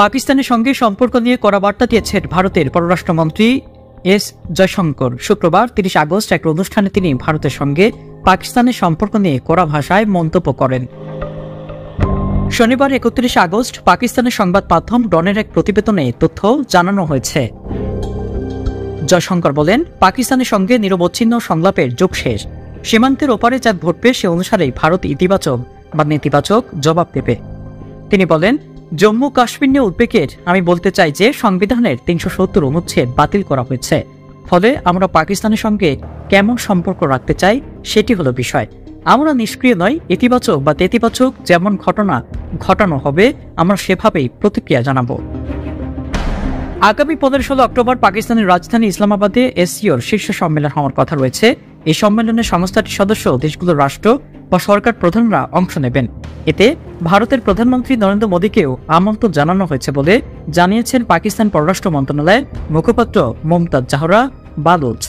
পাকিস্তানের সঙ্গে সম্পর্ক নিয়ে কড়া বার্তা দিয়েছেন ভারতের পররাষ্ট্রমন্ত্রী এস জয়শঙ্কর। শুক্রবার ৩০ আগস্ট এক অনুষ্ঠানে তিনি ভারতের সঙ্গে পাকিস্তানের সম্পর্ক নিয়ে কড়া ভাষায় মন্তব্য করেন। শনিবার ৩১ আগস্ট পাকিস্তানের সংবাদ মাধ্যম ডনের এক প্রতিবেদনে তথ্য জানানো হয়েছে। জয়শঙ্কর বলেন, পাকিস্তানের সঙ্গে নিরবচ্ছিন্ন সংলাপের যুগ শেষ। সীমান্তের ওপারে যা ঘটবে সে অনুসারেই ভারত ইতিবাচক বা নেতিবাচক জবাব দেবে। তিনি বলেন, জম্মু কাশ্মীর নিয়ে উদ্বেগের আমি বলতে চাই যে সংবিধানের ৩৭০ অনুচ্ছেদ বাতিল করা হয়েছে। ফলে আমরা পাকিস্তানের সঙ্গে কেমন সম্পর্ক রাখতে চাই সেটি হলো বিষয়। আমরা নিষ্ক্রিয় নয়, ইতিবাচক বা নেতিবাচক যেমন ঘটনা ঘটানো হবে আমরা সেভাবেই প্রতিক্রিয়া জানাব। আগামী 15-16 অক্টোবর পাকিস্তানের রাজধানী ইসলামাবাদে এসসিওর শীর্ষ সম্মেলন হওয়ার কথা রয়েছে। এই সম্মেলনে সংস্থাটির সদস্য দেশগুলোর রাষ্ট্র বা সরকার প্রধানরা অংশ নেবেন। এতে ভারতের প্রধানমন্ত্রী নরেন্দ্র মোদীকেও আমন্ত্রণ জানানো হয়েছে বলে জানিয়েছেন পাকিস্তান পররাষ্ট্র মন্ত্রণালয়ের মুখপাত্র মমতাজ জাহরা বালুচ।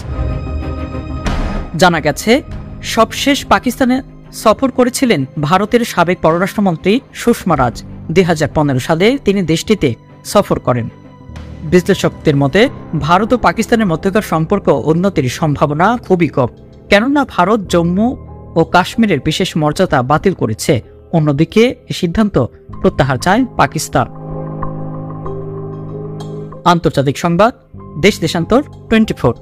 জানা গেছে, সবশেষ পাকিস্তানে সফর করেছিলেন ভারতের সাবেক পররাষ্ট্রমন্ত্রী সুষমা স্বরাজ। 2015 সালে তিনি দেশটিতে সফর করেন। বিশ্লেষকদের মতে ভারত ও পাকিস্তানের মধ্যকার সম্পর্ক উন্নতির সম্ভাবনা খুবই কম, কেননা ভারত জম্মু ও কাশ্মীরের বিশেষ মর্যাদা বাতিল করেছে। অন্যদিকে এই সিদ্ধান্ত প্রত্যাহার চায় পাকিস্তান। আন্তর্জাতিক সংবাদ, দেশ দেশান্তর 24।